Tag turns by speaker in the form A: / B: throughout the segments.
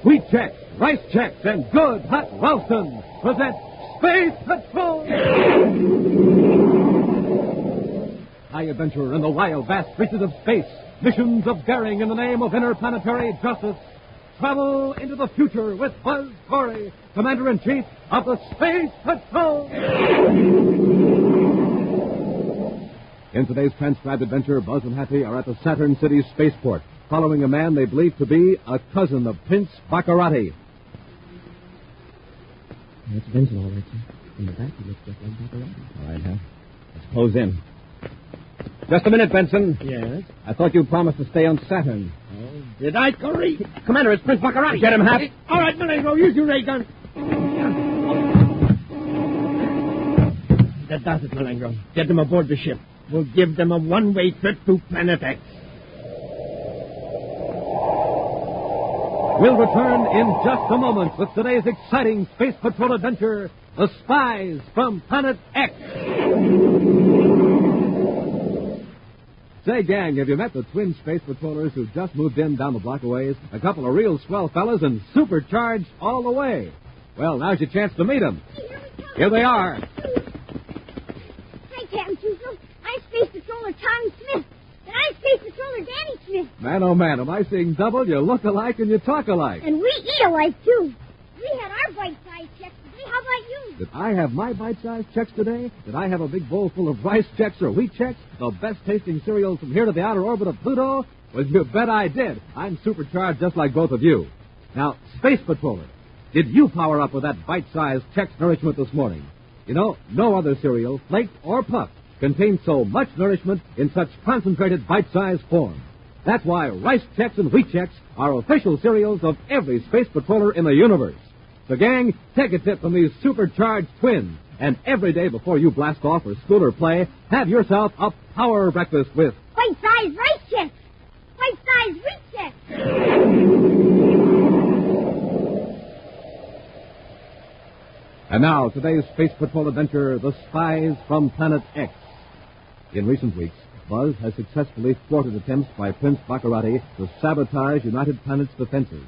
A: Sweet checks, rice checks, and good hot Ralston present Space Patrol! High adventure in the wild, vast reaches of space. Missions of daring in the name of interplanetary justice. Travel into the future with Buzz Corry, Commander-In-Chief of the Space Patrol! In today's transcribed adventure, Buzz and Happy are at the Saturn City spaceport, following a man they believe to be a cousin of Prince Baccarati.
B: That's Vincent, all right, sir. In the back, he looks just like Baccarati.
A: All right, huh? Let's close in. Just a minute, Benson.
B: Yes?
A: I thought you promised to stay on Saturn.
B: Oh, did I, Corry? Commander, it's Prince Baccarati.
A: Get him, Hap.
B: All right, Malengo, use your ray gun. That does it, Malengo. Get them aboard the ship. We'll give them a one-way trip to Planet X.
A: We'll return in just a moment with today's exciting Space Patrol adventure, The Spies from Planet X. Say, gang, have you met the twin space patrollers who just moved in down the block a ways? A couple of real swell fellas and supercharged all the way. Well, now's your chance to meet them. Here they are.
C: Hi, Captain Tuco. I'm Space Patroller Tommy Smith. And I'm Space Patroller Danny Smith.
A: Man, oh man, am I seeing double? You look alike and you talk alike.
C: And we eat alike, too. We had our bite-sized checks today. How about you?
A: Did I have my bite-sized checks today? Did I have a big bowl full of rice checks or wheat checks? The best-tasting cereals from here to the outer orbit of Pluto? Well, you bet I did. I'm supercharged just like both of you. Now, Space Patroller, did you power up with that bite-sized checks nourishment this morning? You know, no other cereal, flaked or puffed, contains so much nourishment in such concentrated bite-sized form. That's why rice checks and wheat checks are official cereals of every space patroller in the universe. So, gang, take a tip from these supercharged twins, and every day before you blast off for school or play, have yourself a power breakfast with
C: Bite-sized rice checks. Bite-sized wheat checks.
A: And now, today's Space Patrol adventure, The Spies from Planet X. In recent weeks, Buzz has successfully thwarted attempts by Prince Baccarati to sabotage United Planet's defenses.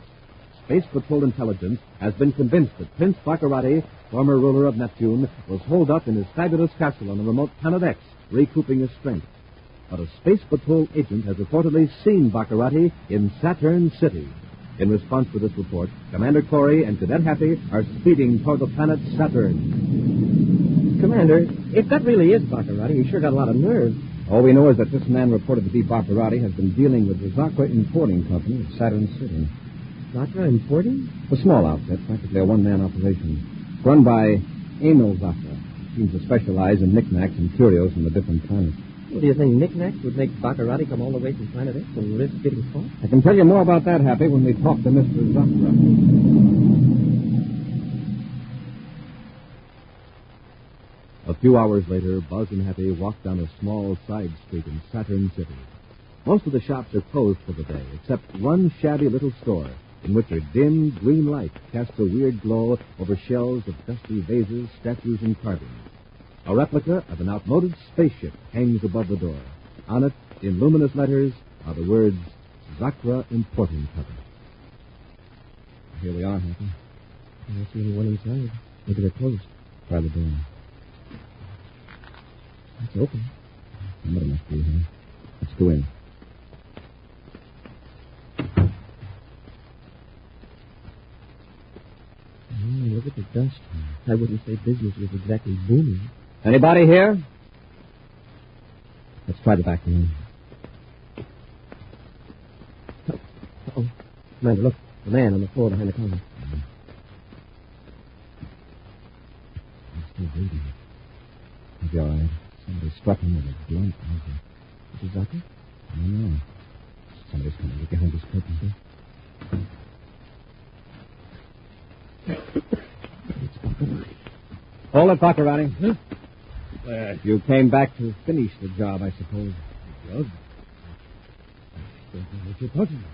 A: Space Patrol intelligence has been convinced that Prince Baccarati, former ruler of Neptune, was holed up in his fabulous castle on the remote Planet X, recouping his strength. But a Space Patrol agent has reportedly seen Baccarati in Saturn City. In response to this report, Commander Corry and Cadet Happy are speeding toward the planet Saturn.
B: Commander, if that really is Baccarati, he sure got a lot of nerve.
A: All we know is that this man reported to be Baccarati has been dealing with the Zakra Importing Company at Saturn City.
B: Zakra Importing?
A: A small outfit, practically a one-man operation, run by Emil Zakra. He seems to specialize in knickknacks and curios from the different planets.
B: Well, do you think knickknacks would make Baccarati come all the way from Planet X and risk getting caught?
A: I can tell you more about that, Happy, when we talk to Mr. Zakra. A few hours later, Buzz and Happy walked down a small side street in Saturn City. Most of the shops are closed for the day, except one shabby little store in which a dim green light casts a weird glow over shelves of dusty vases, statues, and carvings. A replica of an outmoded spaceship hangs above the door. On it, in luminous letters, are the words, Zakra Importing Company. Here we are, Happy.
B: I don't see anyone inside. Maybe they're closed.
A: Try the door.
B: It's open.
A: Somebody must be here. Let's go in.
B: Oh, look at the dust. I wouldn't say business was exactly booming.
A: Anybody here? Let's try the back room.
B: Uh-oh. Commander, look. The man on the floor behind the counter.
A: He's still breathing. He'll be all right. Somebody struck him with a blunt knife.
B: Is it Zakra?
A: I don't know. Somebody's coming. Look behind this curtain, see?
B: It's Baccarati.
A: Hold it, Baccarati.
B: Huh?
A: You came back to finish the job, I suppose.
B: Job?
A: What you're talking about?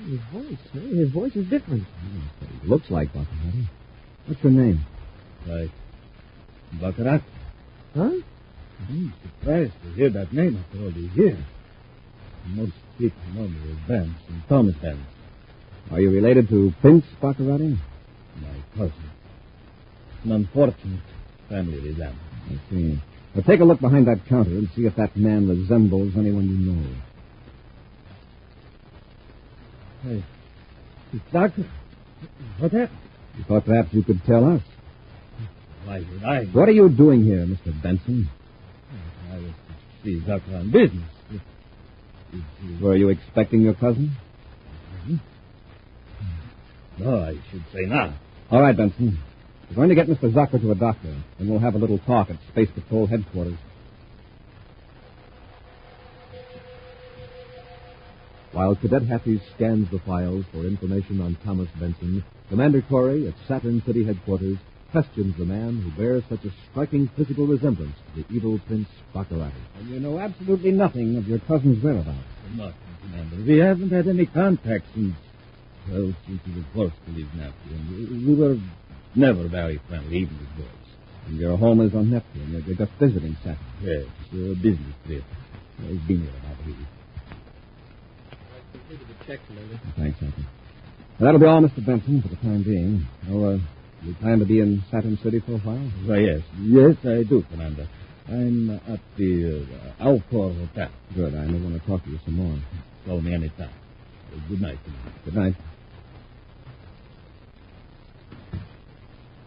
B: His voice, man. His voice is different.
A: It looks like Baccarati. What's your name?
D: Right. Baccarat.
B: Huh?
D: I'm surprised to hear that name after all these years. Most people know me as Vance and Thomas Vance.
A: Are you related to Prince Baccarati?
D: My cousin. An unfortunate family resemblance.
A: I see. Well, take a look behind that counter and see if that man resembles anyone you know.
D: Hey, Doctor, what happened?
A: You thought perhaps you could tell us.
D: Why would I?
A: What are you doing here, Mr. Benson?
D: I was to see Doctor on business.
A: Were you expecting your cousin?
D: No, I should say not.
A: All right, Benson. We're going to get Mr. Zucker to a doctor, and we'll have a little talk at Space Patrol headquarters. While Cadet Happy scans the files for information on Thomas Benson, Commander Corry at Saturn City headquarters questions the man who bears such a striking physical resemblance to the evil Prince Baccarati.
B: And you know absolutely nothing of your cousin's whereabouts.
D: Nothing, Commander. We haven't had any contact since he was forced to leave Neptune. We were never very friendly, even with boys.
A: And your home is on Neptune. You're just visiting Saturn.
D: Yes, a business trip. He's been here about a week.
A: Thanks, Happy. Well, that'll be all, Mr. Benson, for the time being. Oh, you plan to be in Saturn City for a while?
D: Why, yes. Yes, I do, Commander. I'm at the Alcor Hotel.
A: Good. I may want to talk to you some more.
D: Call me anytime. Good night, Commander.
A: Good night.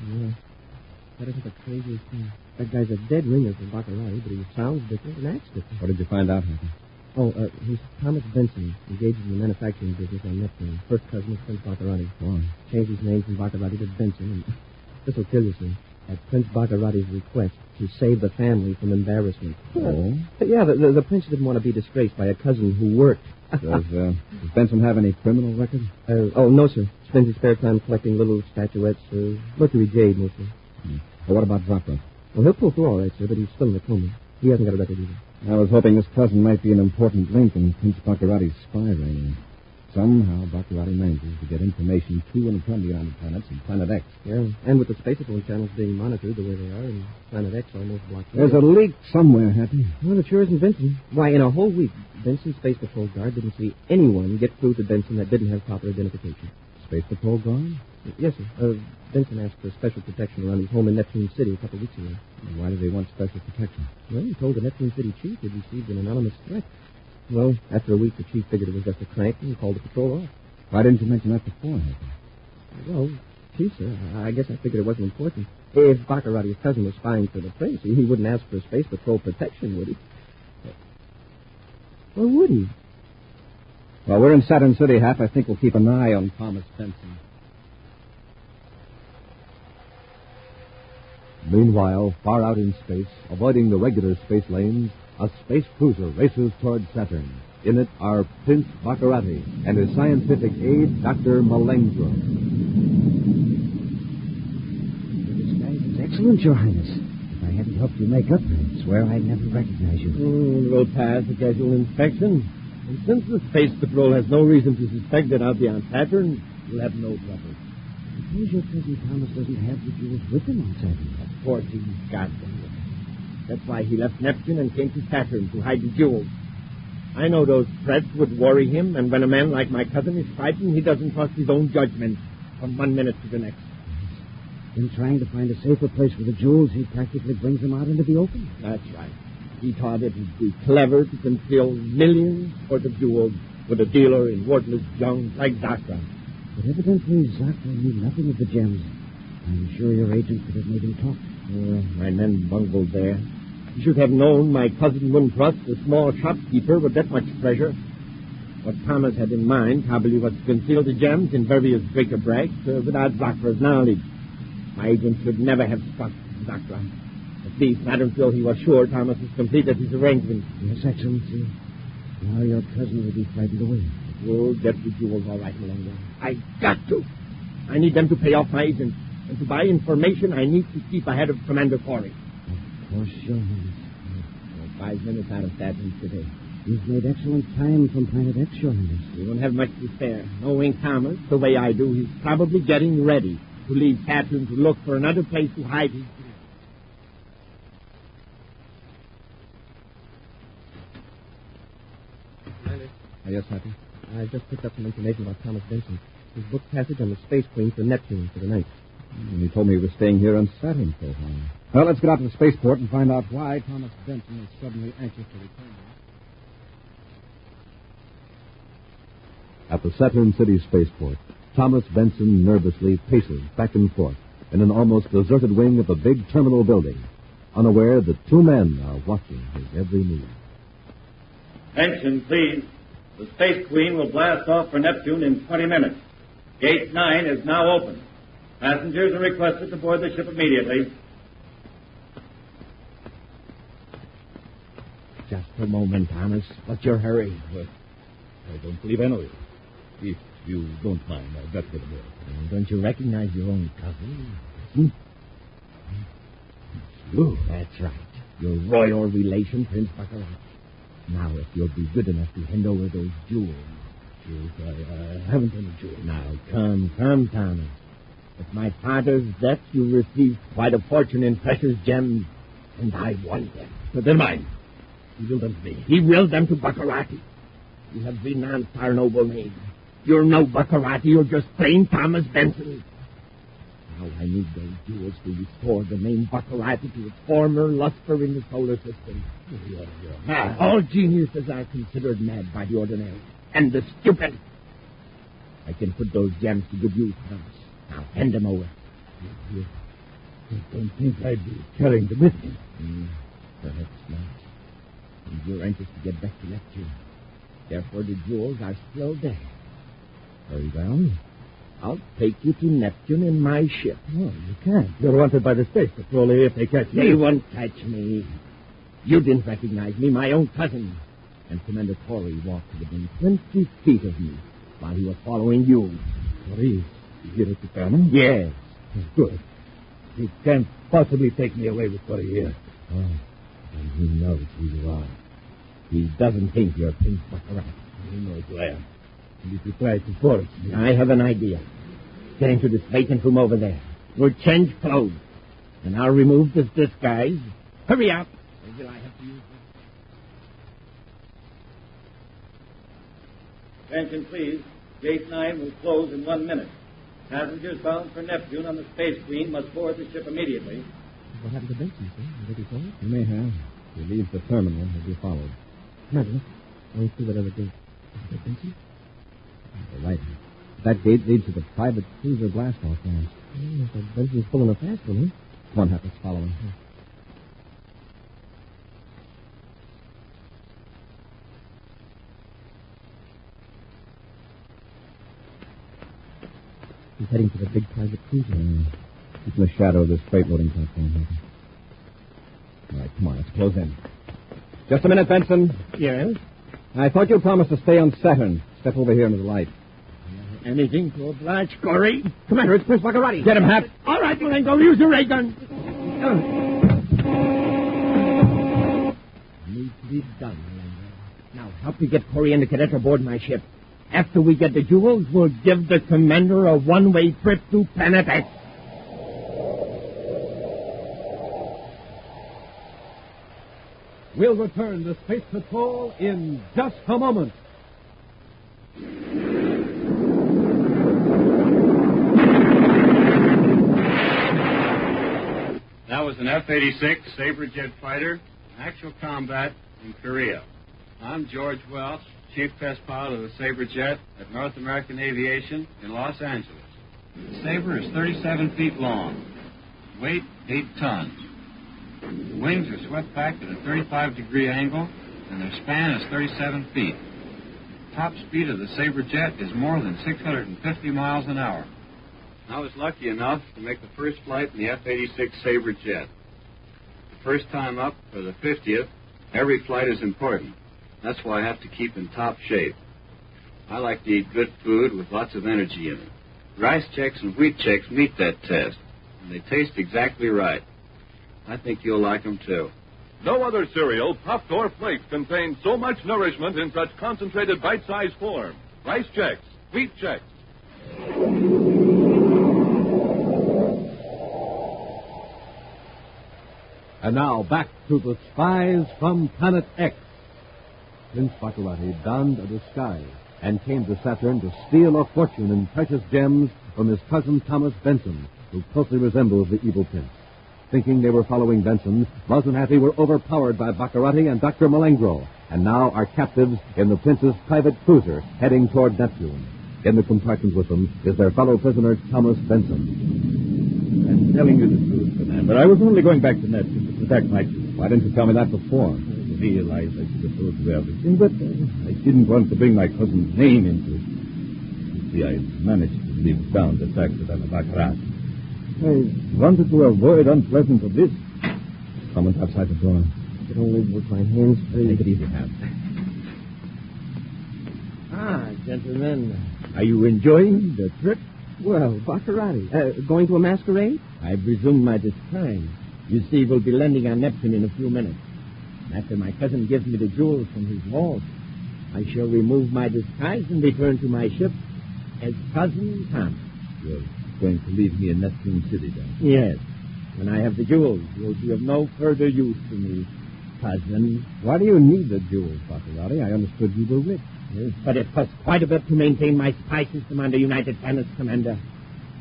B: Yeah. That isn't the craziest thing. That guy's a dead ringer from Baccarati, but he sounds different and acts different.
A: What did you find out, Happy?
B: Oh, he's Thomas Benson, engaged in the manufacturing business on Neptune. First cousin of Prince Baccarati.
A: Oh.
B: Changed his name from Baccarati to Benson, and this will kill you, sir. At Prince Baccarati's request, to save the family from embarrassment.
A: Oh?
B: Yeah, the prince didn't want to be disgraced by a cousin who worked.
A: Does Benson have any criminal record?
B: No, sir. Spends his spare time collecting little statuettes, Mercury jade, mostly.
A: Well, what about Zucker?
B: Well, he'll pull through all right, sir, but he's still in a coma. He hasn't got a record either.
A: I was hoping this cousin might be an important link in Prince Baccarati's spy ring. Somehow, Baccarati manages to get information to and from the United Planets and Planet X.
B: Yeah, and with the spacephone channels being monitored the way they are, and Planet X almost blocked.
A: There's a leak somewhere, Happy.
B: Well, it sure isn't Benson. Why, in a whole week, Benson's Space Patrol guard didn't see anyone get through to Benson that didn't have proper identification.
A: Space Patrol guard?
B: Yes, sir. Benson asked for special protection around his home in Neptune City a couple of weeks ago.
A: Why did he want special protection?
B: Well, he told the Neptune City chief he'd received an anonymous threat. Well, after a week, the chief figured it was just a crank and called the patrol off.
A: Why didn't you mention that before, Happy?
B: Well, chief, sir, I guess I figured it wasn't important. If Baccarati's cousin was spying for the prince, he wouldn't ask for Space Patrol protection, would he? Or would he?
A: Well, we're in Saturn City, Hap. I think we'll keep an eye on Thomas Benson. Meanwhile, far out in space, avoiding the regular space lanes, a space cruiser races toward Saturn. In it are Prince Baccarati and his scientific aide, Dr. Malengro.
E: Your disguise is excellent, Your Highness. If I hadn't helped you make up, I swear I'd never recognize you.
B: We'll pass the casual inspection. And since the Space Patrol has no reason to suspect that I'll be on Saturn, we'll have no trouble.
E: Suppose your cousin Thomas doesn't have the jewels with him on Saturn.
B: Of course he's got them. That's why he left Neptune and came to Saturn to hide the jewels. I know those threats would worry him, and when a man like my cousin is frightened, he doesn't trust his own judgment from 1 minute to the next.
E: In trying to find a safer place for the jewels, he practically brings them out into the open.
B: That's right. He thought it would be clever to conceal millions worth of jewels with a dealer in worthless junk like Zaka.
E: But evidently, Zaka knew nothing of the gems. I'm sure your agent could have made him talk.
B: My men bungled there. You should have known my cousin wouldn't trust a small shopkeeper with that much treasure. What Thomas had in mind probably was to conceal the gems in various bric-a-brac without Zaka's knowledge. My agent should never have struck Zaka. At least, not until he was sure Thomas has completed his arrangements.
E: Yes, Excellency. Now your cousin will be frightened away.
B: We'll get the jewels all right, Malonga. I got to. I need them to pay off my agent. And to buy information, I need to keep ahead of Commander Corry.
E: Of course, Your Highness.
B: 5 minutes out of Saturn today.
E: You've made excellent time from Planet X, Your Highness.
B: We won't have much to spare. Knowing Thomas the way I do, he's probably getting ready to leave Saturn to look for another place to hide his jewels.
A: Oh, yes, Happy?
F: I just picked up some information about Thomas Benson. His booked passage on the Space Queen for Neptune for the night.
A: And he told me he was staying here on Saturn so long. Well, let's get out to the spaceport and find out why Thomas Benson is suddenly anxious to return. At the Saturn City spaceport, Thomas Benson nervously paces back and forth in an almost deserted wing of a big terminal building, unaware that two men are watching his every move.
G: Attention, please. The Space Queen will blast off for Neptune in 20 minutes. Gate 9 is now open. Passengers are requested to board the ship immediately.
B: Just a moment, Thomas. What's your hurry?
D: Well, I don't believe I know you. If you don't mind, I'd better get aboard.
B: Don't you recognize your own cousin?
D: You?
B: That's right. Your royal relation, Prince Baccarat. Now, if you'll be good enough to hand over those jewels.
D: Jewels? I haven't any jewels.
B: Now, come, Thomas. At my father's death, you received quite a fortune in precious gems, and I want them.
D: But they're mine. He willed them to me.
B: He willed them to Baccarat. You have renounced our noble name. You're no Baccarat. You're just plain Thomas Benson. Now I need those jewels to restore the name Baccarat to its former luster in the solar system.
D: You're mad.
B: All geniuses are considered mad by the ordinary. And the stupid. I can put those gems to good use, Thomas. Now hand them over.
D: You don't think I'd be carrying them with me?
B: Perhaps not. And you're anxious to get back to Neptune. Therefore the jewels are still there. Very well. I'll take you to Neptune in my ship.
D: Oh, you can't. You're wanted by the Space Patrol if they catch you.
B: They won't catch me. You didn't recognize me, my own cousin. And Commander Corry walked within 20 feet of me while he was following you.
D: Corry? You here at the terminal?
B: Yes.
D: Good. You can't possibly take me away with Corry here.
B: Oh, and he knows who you are. He doesn't think you're Prince Baccarat.
D: He knows who I am. And if you try to force me...
B: I have an idea. Get into this vacant room over there. We'll change clothes. And I'll remove this disguise. Hurry up. Or will I have to use it?
G: Attention, please. Gate 9 will close in 1 minute. Passengers bound for Neptune on the Space Queen must board the ship immediately.
F: What happened to Benson, sir? Did he fall?
A: You may have. If he leaves the terminal, he'll be followed.
F: Commander, I want to see that other gate. Is that Benson?
A: You're right. That gate leads to the private cruiser blast-off ramp.
F: Oh, so Benson's pulling a fast one, huh?
A: Come on, Happy, follow him.
F: He's heading to the big private cruiser.
A: Keep in the shadow of this freight loading platform, Happy. All right, come on, let's close in. Just a minute, Benson.
B: Yes?
A: I thought you promised to stay on Saturn. Step over here into the light.
B: Anything to oblige, Corry? Commander, it's Prince Baccarat.
A: Get him, Hap.
B: All right, well, then go use your ray gun. Needs to be done, Commander. Now, help me get Corry and the cadet aboard my ship. After we get the jewels, we'll give the commander a one-way trip to Planet X.
A: We'll return to Space Patrol in just a moment.
H: That was an F-86 Sabre jet fighter in actual combat in Korea. I'm George Welch, Chief Test Pilot of the Sabre jet at North American Aviation in Los Angeles. The Sabre is 37 feet long, weight 8 tons. The wings are swept back at a 35-degree angle, and their span is 37 feet. The top speed of the Sabre jet is more than 650 miles an hour. I was lucky enough to make the first flight in the F-86 Sabre jet. The first time up, for the 50th, every flight is important. That's why I have to keep in top shape. I like to eat good food with lots of energy in it. Rice Chex and Wheat Chex meet that test, and they taste exactly right. I think you'll like them, too.
I: No other cereal, puffed or flaked, contains so much nourishment in such concentrated bite-sized form. Rice Chex, Wheat Chex.
A: And now back to the Spies from Planet X. Prince Baccarati donned a disguise and came to Saturn to steal a fortune in precious gems from his cousin Thomas Benson, who closely resembles the evil prince. Thinking they were following Benson, Buzz and Happy were overpowered by Baccarati and Dr. Malengro, and now are captives in the prince's private cruiser heading toward Neptune. In the compartment with them is their fellow prisoner, Thomas Benson.
D: I'm telling you the truth, Commander. I was only going back to Neptune to protect my troops.
A: Why didn't you tell me that before?
D: I realized I should have told you everything, but I didn't want to bring my cousin's name into it. You see, I managed to live down the fact that I'm a Baccarat. I wanted to avoid unpleasant publicity.
A: Someone's outside the door.
F: It only with my hands free.
A: Take it easy, Hap.
B: Ah, gentlemen, are you enjoying the trip?
F: Well, Baccarati, going to a masquerade?
B: I've resumed my disguise. You see, we'll be landing on Neptune in a few minutes. After my cousin gives me the jewels from his vault, I shall remove my disguise and return to my ship as Cousin Tom.
D: You're going to leave me in Neptune City, then?
B: Yes. When I have the jewels, you'll be of no further use to me, cousin.
A: Why do you need the jewels, Baccarati? I understood you were rich.
B: Yes, but it costs quite a bit to maintain my spy system on the United Planets, Commander.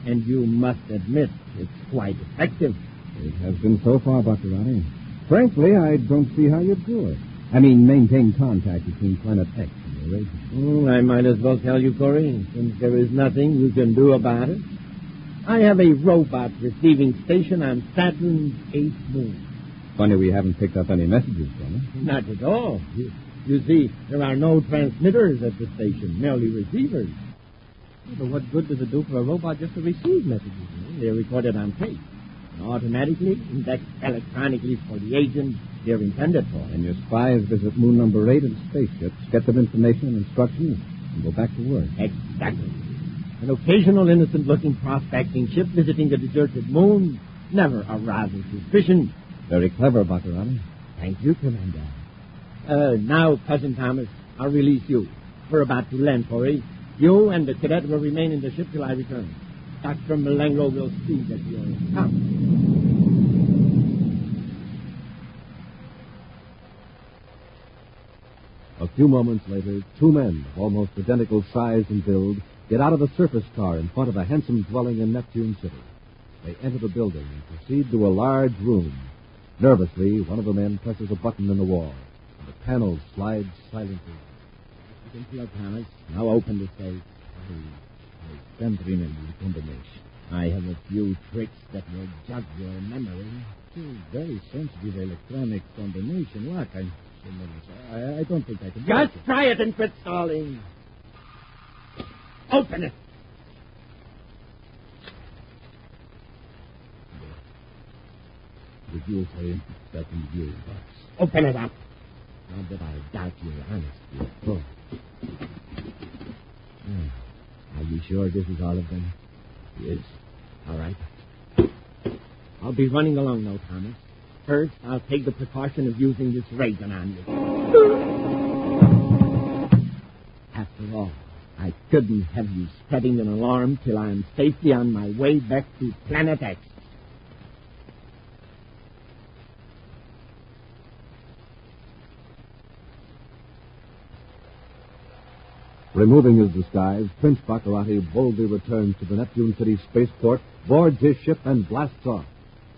B: And you must admit it's quite effective.
A: It has been so far, Baccarati. Frankly, I don't see how you do it. I mean, maintain contact between Planet X and your agent.
B: I might as well tell you, Corry, since there is nothing you can do about it. I have a robot receiving station on Saturn's 8th moon.
A: Funny we haven't picked up any messages from it.
B: Not at all. You see, there are no transmitters at the station, merely receivers.
F: But what good does it do for a robot just to receive messages?
B: They're recorded on tape, and automatically indexed electronically for the agent they're intended for.
A: And your spies visit moon number 8 in spaceships, get them information and instructions, and go back to work.
B: Exactly. An occasional innocent-looking prospecting ship visiting the deserted moon never arouses suspicion.
A: Very clever, Baccarati.
B: Thank you, Commander. Now, Cousin Thomas, I'll release you. We're about to land, Corry. You and the cadet will remain in the ship till I return. Dr. Malengro will see that you're come.
A: A few moments later, two men of almost identical size and build get out of a surface car in front of a handsome dwelling in Neptune City. They enter the building and proceed to a large room. Nervously, one of the men presses a button in the wall, and the panel slides silently.
B: You can feel, Thomas. Now open the safe.
D: I can't remember the combination.
B: I have a few tricks that will jog your memory.
D: Very sensitive electronic combination. Look, I don't think I can...
B: Just try it and quit stalling. Open it.
D: The jewels are in that in the jewel box.
B: Open it up. Not that I doubt your honesty. Oh. Are you sure this is all of them?
D: Yes.
B: All right. I'll be running along now, Thomas. First, I'll take the precaution of using this ray gun on you. After all, I couldn't have you spreading an alarm till I'm safely on my way back to Planet X.
A: Removing his disguise, Prince Baccarati boldly returns to the Neptune City spaceport, boards his ship, and blasts off.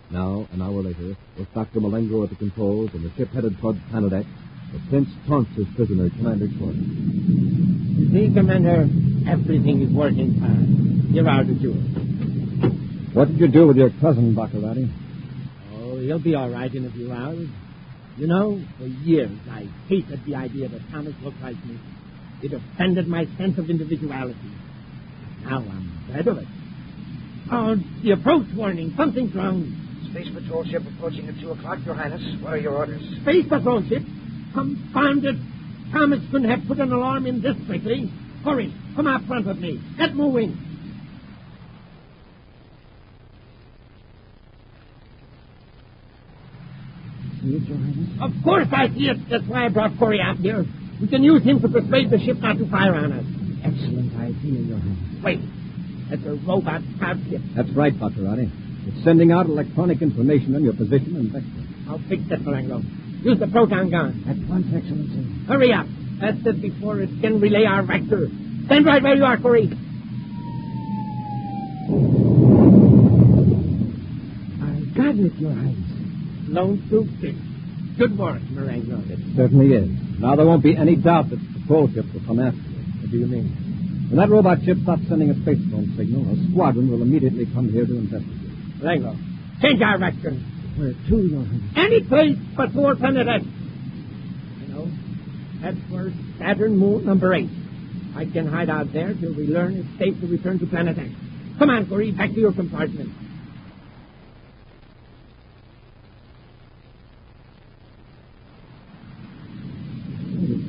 A: Now, an hour later, with Dr. Malengro at the controls and the ship headed toward Planet X, the prince taunts his prisoner, Commander-Corry.
B: See, Commander, everything is working fine. Here are the jewels.
A: What did you do with your cousin, Baccarati?
B: Oh, he'll be all right in a few hours. You know, for years I hated the idea that Thomas looked like me. It offended my sense of individuality. Now I'm glad of it. Oh, the approach warning. Something's wrong.
E: Space Patrol ship approaching at 2 o'clock, Your Highness. What are your orders?
B: Space Patrol ship? Confounded. Thomas couldn't have put an alarm in this quickly. Hurry, come out front with me. Get moving.
E: See it, Your Highness?
B: Of course I see it. That's why I brought Corry out here. We can use him to persuade the ship not to fire on us.
E: Excellent idea, Your Highness.
B: Wait. That's a robot scout ship.
A: That's right, Baccarati. It's sending out electronic information on your position and vector.
B: I'll fix that, Malengro. Use the proton gun.
E: At once, Excellency.
B: Hurry up. As said before, it can relay our vector. Stand right where you are, Corry. I got it, Your Highness. Lone Troop 6. Good work, Marengo.
F: It certainly is. Now there won't be any doubt that the patrol ships will come after you. What do you mean? When that robot ship stops sending a space phone signal, a squadron will immediately come here to investigate.
B: Marengo, change our vector.
E: Where to, Your Highness?
B: Any place but for Planet X. You know, that's for Saturn moon number 8. I can hide out there till we learn it's safe to return to Planet X. Come on, Corry, back to your compartment.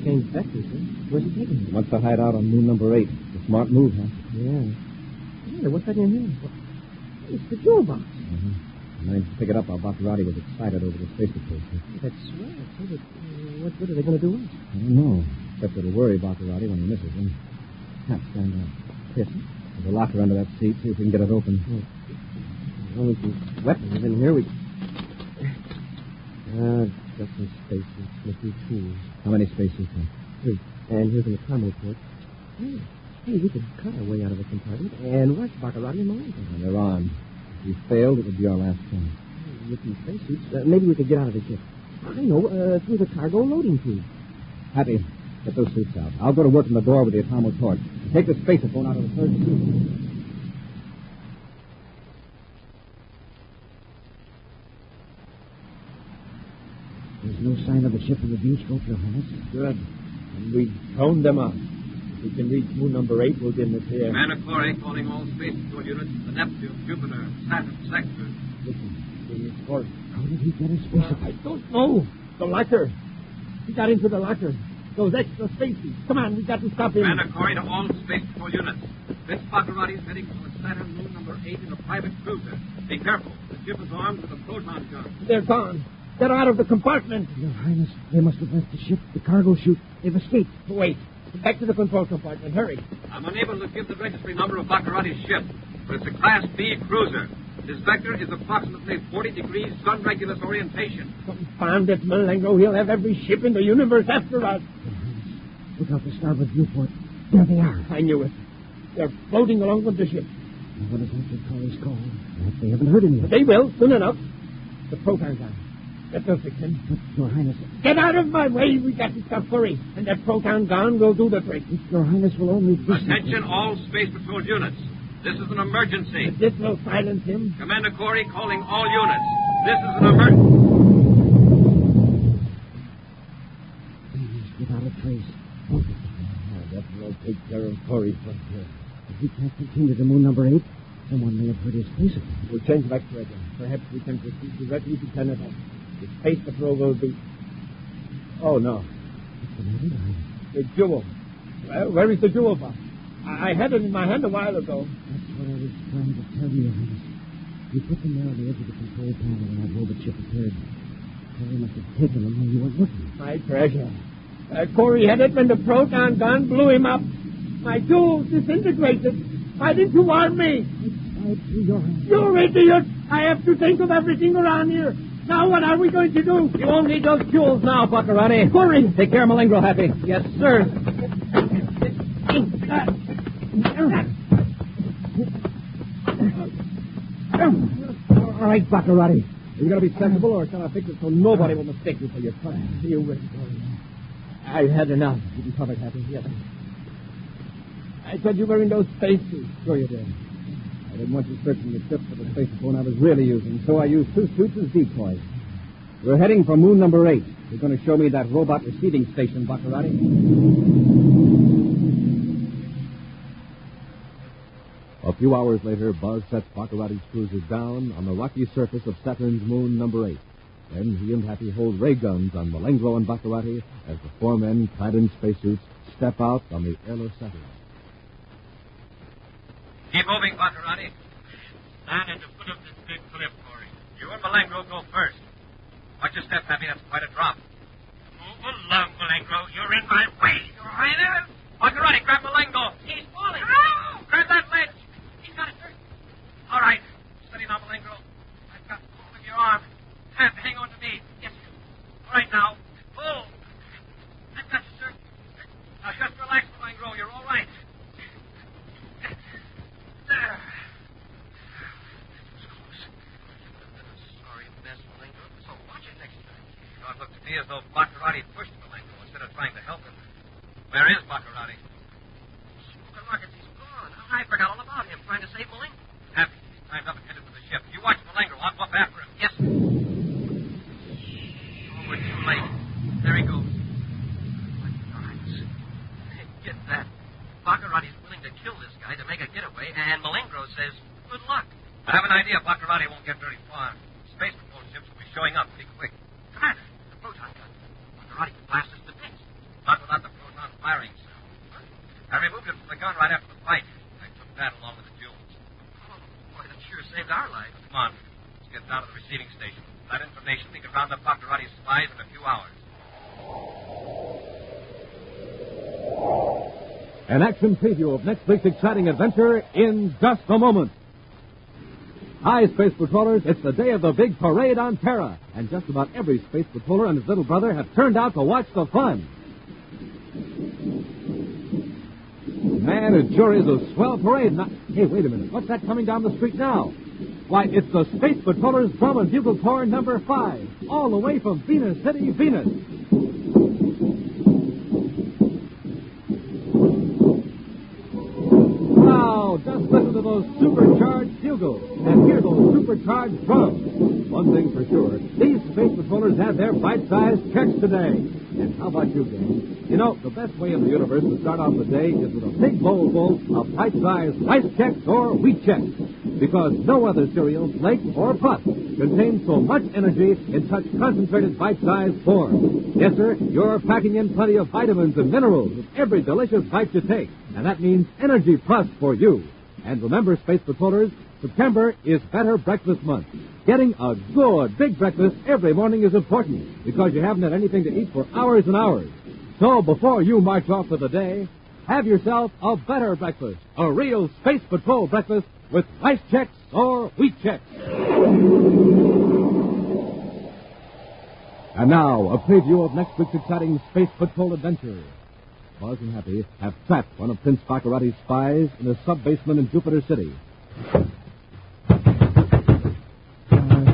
F: Change vectors, huh? Where's he taking him? Wants to hide out on moon number 8. It's a smart move, huh?
B: Yeah. What's that in here? It's the jewel box.
F: Mm-hmm. I managed to pick it up while Baccarati was excited over the space patrol.
B: That's right. What good are they going to do us?
F: I don't know. Except it'll worry Baccarati when he misses him. Now, stand up.
B: Yes, sir?
F: There's a locker under that seat. See if we can get it open.
B: There's only some weapons in here. Just some space suits with a few tools.
F: How many space suits, then?
B: 3. And here's an atomic port. Hey, we could cut our way out of the compartment and rush Baccarati and Malenko.
F: And they're armed. If we failed, it would be our last chance.
B: With these space suits, maybe we could get out of the ship. I know, through the cargo loading tube.
F: Happy, get those suits out. I'll go to work on the door with the atomic torch. Take the spacephone out of the third suit.
E: There's no sign of a ship in the viewscope, Your Highness.
B: Good. And we toned them up. If we can reach moon number 8, we'll get in the clear.
A: Commander Corry calling all space patrol units, the Neptune, Jupiter, Saturn sectors.
B: Listen, the torch.
E: How did he get a space?
B: I don't know. The locker. He got into the locker. Those extra space suits. Come on, we got to stop him.
A: Commander Corry to all space patrol units. This Baccarati is heading for Saturn moon number 8 in a private cruiser. Be careful. The ship is armed with a proton gun.
B: They're gone. They're out of the compartment.
E: Your Highness, they must have left the ship, the cargo chute. They've escaped.
B: Wait. Back to the control compartment. Hurry.
A: I'm unable to give the registry number of Baccarati's ship, but it's a Class B cruiser. His vector is approximately 40 degrees sun-regulus orientation.
B: Confound it, Malenko. He'll have every ship in the universe after us.
E: Your Highness, look out the starboard viewport. There they are.
B: I knew it. They're floating along with the ship.
E: And what is that that Corry's called? Perhaps they haven't heard him yet.
B: They will, soon enough. The proton gun. That will fix him.
E: But, Your Highness...
B: Get out of my way. We got to stop Corry. And that proton gun will do the trick.
E: Your Highness will only...
A: Attention all space patrol units. This is an emergency.
B: This will silence him.
A: Commander Corry calling all units. This is an emergency.
E: Please, without a trace.
B: That will take care of Corry from here.
E: If we can't continue to moon number 8, someone may have heard his space.
B: We'll change vector again. Perhaps we can proceed directly to Planet X. The space patrol will be... Oh, no.
E: What's the matter, Your Highness?
B: The jewel. Well, where is the jewel box? I had it in my hand a while ago.
E: That's what I was trying to tell you, Your Highness. You put them there on the edge of the control panel when that robot ship appeared. Corry must have taken them when you weren't looking.
B: My treasure. Corry had it when the proton gun blew him up. My jewels disintegrated. Why didn't you warn me?
E: I do, Your Highness.
B: You idiot! I have to think of everything around here. Now what are we going to do?
F: You won't need those jewels now, Baccarati.
B: Corry!
F: Take care of Malenko, Happy. Yes, sir.
E: All right, Baccarati.
F: Are you going to be sensible, or shall I fix it so nobody will mistake you for your son?
B: You wait, Corry. I've had enough.
F: You can cover it, Happy. Yes.
B: I said you were in those space suits.
F: Sure you did. I didn't want you searching the ship for the spacephone I was really using, so I used 2 suits as decoys. We're heading for moon number 8. You're going to show me that robot receiving station, Baccarati.
A: A few hours later, Buzz sets Baccarati's cruiser down on the rocky surface of Saturn's moon number 8. Then he and Happy hold ray guns on Malenko and Baccarati as the 4 men, clad in spacesuits, step out on the airless satellite. Keep moving, Baccarati. Stand at the foot of this big cliff, Corry. You and Malenko go first. Watch your step, Happy. That's quite a drop. Move along, Malenko. You're in my way. Your Highness. Baccarati, grab Malenko. He's falling. Oh! Grab that ledge. He's got it, sir. All right. Steady now, Malenko. I've got hold of your arm. Hang on to me. Yes, sir. All right, now. Pull. I've got you, sir.
J: I forgot all about him, trying to save Malingo. Happy, climbed up and headed for the ship. You watch Malingo. I'll go up after him. Yes, sir. Oh, we're too late. There he goes. My darns. Hey, get that. Baccarati's willing to kill this guy to make a getaway, and Malingo says, good luck. I have an idea Baccarati won't get very far. Space patrol ships will be showing up pretty quick. Commander, the proton gun. Baccarati can blast us to bits. Not without the proton firing cell. I removed it from the gun right after the fight. I took that along with the jewels. Oh, boy, that sure saved our lives. Come on. Let's get down to the receiving station. With that information, we can round up Baccarati's spies in a few hours.
A: An action preview of next week's exciting adventure in just a moment. Hi, Space Patrollers. It's the day of the big parade on Terra, and just about every Space Patroller and his little brother have turned out to watch the fun. Man, it sure is a swell parade. Now, hey, wait a minute. What's that coming down the street now? Why, it's the Space Patrollers Drum and Bugle Corps number 5, all the way from Venus City, Venus. Now, just listen to those supercharged bugles and hear those supercharged drums. One thing for sure, these Space Patrollers have their bite-sized checks today. And how about you, gang? You know, the best way in the universe to start off the day is with a big bowl full of bite-sized rice checks or wheat checks. Because no other cereal, flake, or puff contains so much energy in such concentrated bite-sized form. Yes, sir, you're packing in plenty of vitamins and minerals with every delicious bite you take. And that means Energy Plus for you. And remember, Space Patrollers, September is Better Breakfast Month. Getting a good, big breakfast every morning is important because you haven't had anything to eat for hours and hours. So before you march off for the day, have yourself a better breakfast, a real Space Patrol breakfast with rice checks or wheat checks. And now, a preview of next week's exciting Space Patrol adventure. Buzz and Happy have trapped one of Prince Baccarati's spies in a sub-basement in Jupiter City.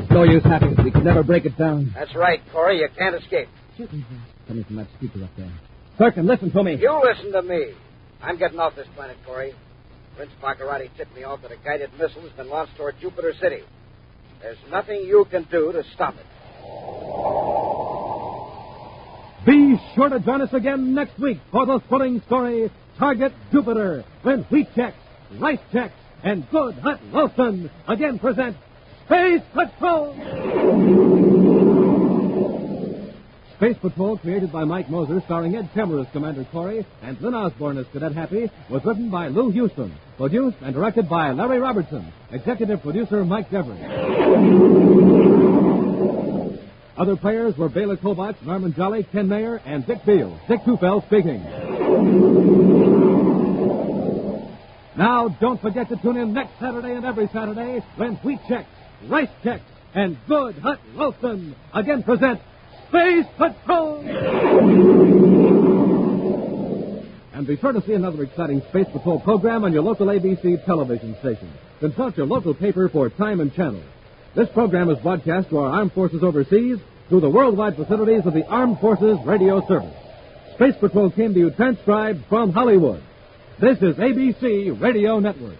F: No use, Happy. We can never break it down.
K: That's right, Corry. You can't escape.
F: Coming from that speaker up there. Firkin, listen to me.
K: You listen to me. I'm getting off this planet, Corry. Prince Baccarati tipped me off that a guided missile has been launched toward Jupiter City. There's nothing you can do to stop it.
A: Be sure to join us again next week for the thrilling story, Target Jupiter, when wheat checks, rice checks, and good hot Wilson again present Space Patrol! Space Patrol, created by Mike Moser, starring Ed Kemmer as Commander Corry and Lynn Osborne as Cadet Happy, was written by Lou Houston, produced and directed by Larry Robertson, executive producer Mike Devery. Other players were Bela Kobach, Norman Jolly, Ken Mayer, and Dick Beale. Dick Tufel speaking. Now, don't forget to tune in next Saturday and every Saturday when wheat checks, rice checks, and good hot Wilson again present Space Patrol! And be sure to see another exciting Space Patrol program on your local ABC television station. Consult your local paper for time and channel. This program is broadcast to our armed forces overseas through the worldwide facilities of the Armed Forces Radio Service. Space Patrol came to you transcribed from Hollywood. This is ABC Radio Network.